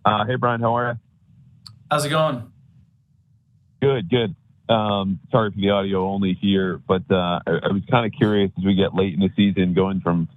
Hey, Brian, how are you? How's it going? Good, good. Sorry for the audio only here, but I was kind of curious as we get late in the season, going from,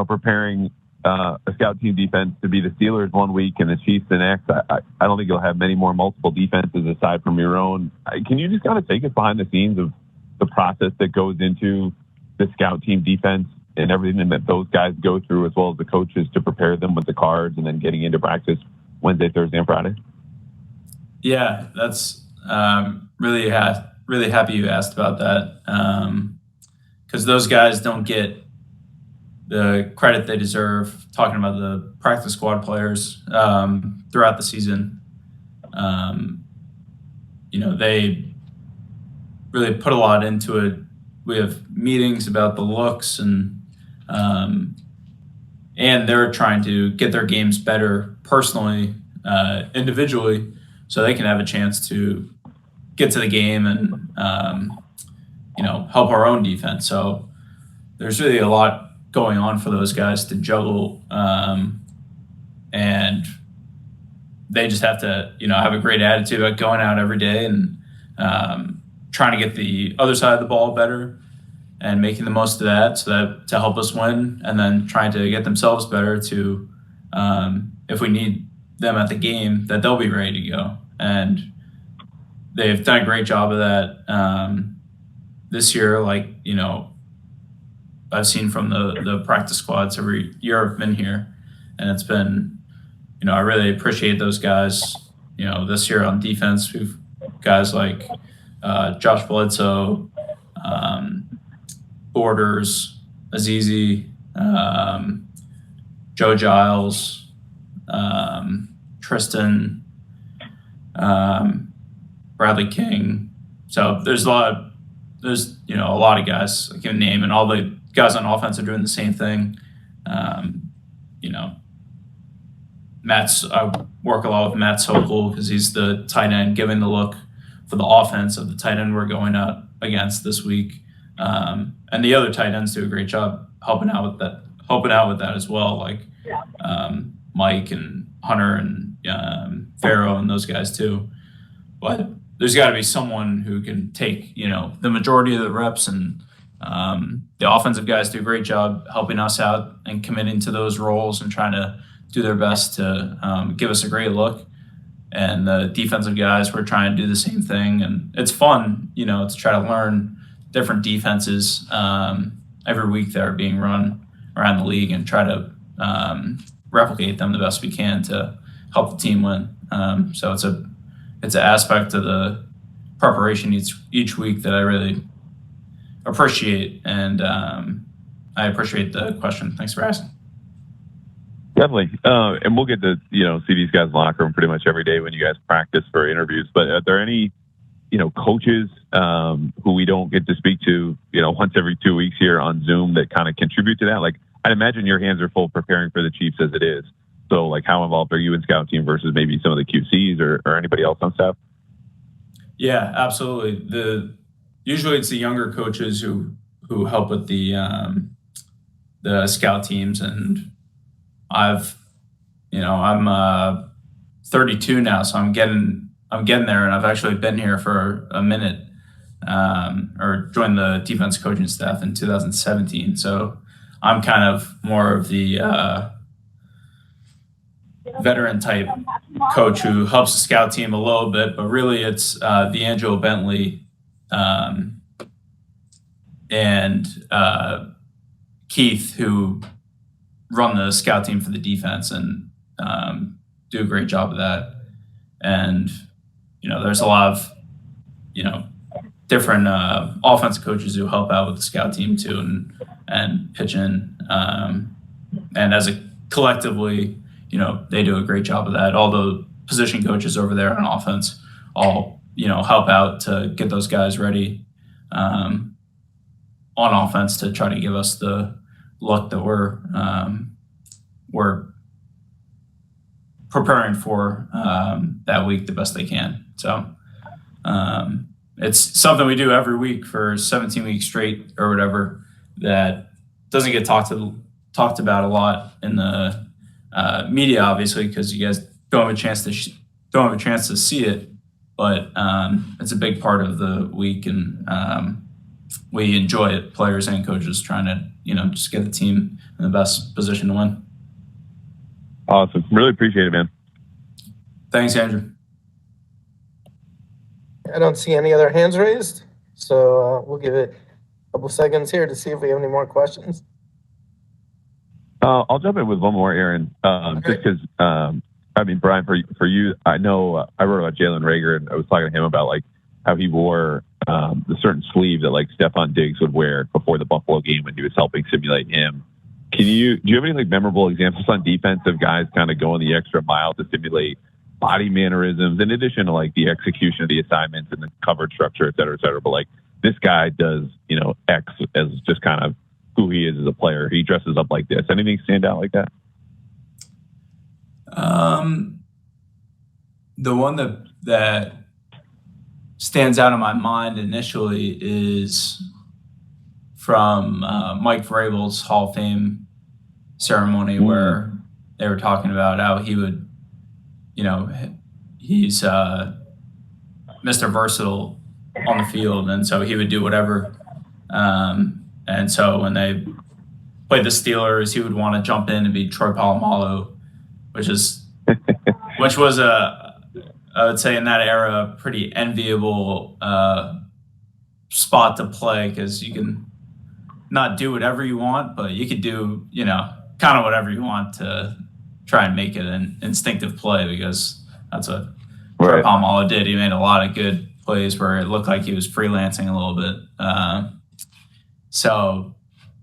preparing a scout team defense to be the Steelers one week and the Chiefs the next. I don't think you'll have many more multiple defenses aside from your own. Can you just kind of take us behind the scenes of the process that goes into the scout team defense and everything that those guys go through, as well as the coaches to prepare them with the cards and then getting into practice Wednesday, Thursday, and Friday? Yeah, that's really happy you asked about that because those guys don't get the credit they deserve. Talking about the practice squad players throughout the season, um, they really put a lot into it. We have meetings about the looks um, and they're trying to get their games better personally, individually, so they can have a chance to get to the game and help our own defense. So there's really a lot going on for those guys to juggle, and they just have to have a great attitude about going out every day and trying to get the other side of the ball better and making the most of that, so that to help us win, and then trying to get themselves better to, if we need them at the game, that they'll be ready to go. And they've done a great job of that this year. Like, I've seen from the practice squads every year I've been here, and it's been, I really appreciate those guys. This year on defense, we've guys like Josh Bledsoe, Borders, Azizi, Joe Giles, Tristan, Bradley King. So there's a lot of guys I can name, and all the guys on offense are doing the same thing. You know, I work a lot with Matt Sokol because he's the tight end, giving the look for the offense of the tight end we're going out against this week. And the other tight ends do a great job helping out with that as well, like Mike and Hunter and Farrow and those guys too. But there's got to be someone who can take the majority of the reps, and the offensive guys do a great job helping us out and committing to those roles and trying to do their best to give us a great look. And the defensive guys were trying to do the same thing, and it's fun, to try to learn different defenses every week that are being run around the league and try to replicate them the best we can to help the team win. So it's an aspect of the preparation each week that I really appreciate, and I appreciate the question. Thanks for asking. Definitely. And we'll get to, see these guys in the locker room pretty much every day when you guys practice for interviews. But are there any, coaches who we don't get to speak to, once every 2 weeks here on Zoom that kind of contribute to that? Like, I'd imagine your hands are full preparing for the Chiefs as it is. So, like, how involved are you in scout team versus maybe some of the QCs or anybody else on staff? Yeah, absolutely. Usually it's the younger coaches who help with the scout teams, and I'm 32 now, so I'm getting there, and I've actually been here for a minute, or joined the defense coaching staff in 2017. So I'm kind of more of the veteran type coach who helps the scout team a little bit, but really it's D'Angelo Bentley and Keith who run the scout team for the defense and do a great job of that. And there's a lot of different offensive coaches who help out with the scout team too, and pitch in. And as a collectively, they do a great job of that. All the position coaches over there on offense all help out to get those guys ready on offense to try to give us the look that we're preparing for that week the best they can. So it's something we do every week for 17 weeks straight or whatever, that doesn't get talked about a lot in the media, obviously, because you guys don't have a chance to see it, but it's a big part of the week, and we enjoy it, players and coaches, trying to just get the team in the best position to win. Awesome. Really appreciate it, man. Thanks, Andrew. I don't see any other hands raised, so we'll give it a couple seconds here to see if we have any more questions. I'll jump in with one more, Aaron, just because, Brian, for you, I know I wrote about Jalen Reagor, and I was talking to him about like how he wore the certain sleeve that like Stephon Diggs would wear before the Buffalo game when he was helping simulate him. Do you have any like memorable examples on defense of guys kind of going the extra mile to simulate body mannerisms, in addition to like the execution of the assignments and the coverage structure, et cetera, et cetera? But like this guy does, X as just kind of who he is as a player. He dresses up like this. Anything stand out like that? The one that stands out in my mind initially is from Mike Vrabel's Hall of Fame ceremony, where they were talking about how he would, he's Mr. Versatile on the field, and so he would do whatever. And so when they played the Steelers, he would want to jump in and be Troy Polamalu, which was I would say in that era, a pretty enviable spot to play, because you can not do whatever you want, but you could do, kind of whatever you want to try and make it an instinctive play, because that's what Troy Polamalu did. He made a lot of good plays where it looked like he was freelancing a little bit. So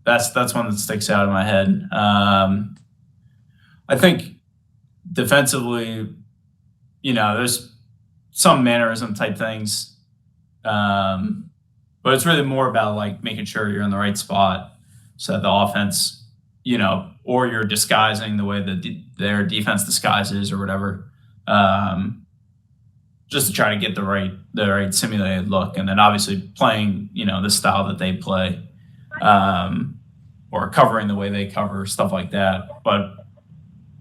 that's one that sticks out in my head. I think defensively, there's some mannerism type things, but it's really more about like making sure you're in the right spot so that the offense, or you're disguising the way that their defense disguises or whatever, just to try to get the right simulated look, and then obviously playing, the style that they play, or covering the way they cover, stuff like that. But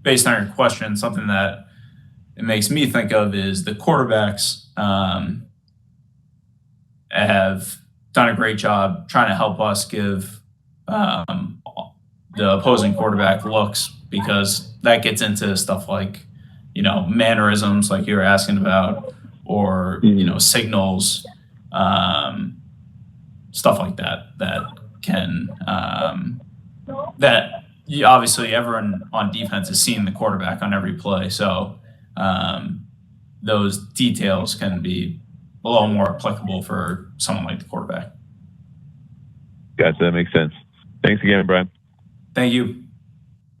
based on your question, something that it makes me think of is the quarterbacks have done a great job trying to help us give the opposing quarterback looks, because that gets into stuff like, mannerisms like you were asking about, or, signals, stuff like that can, that obviously everyone on defense is seeing the quarterback on every play. So those details can be a little more applicable for someone like the quarterback. Gotcha. That makes sense. Thanks again, Brian. Thank you.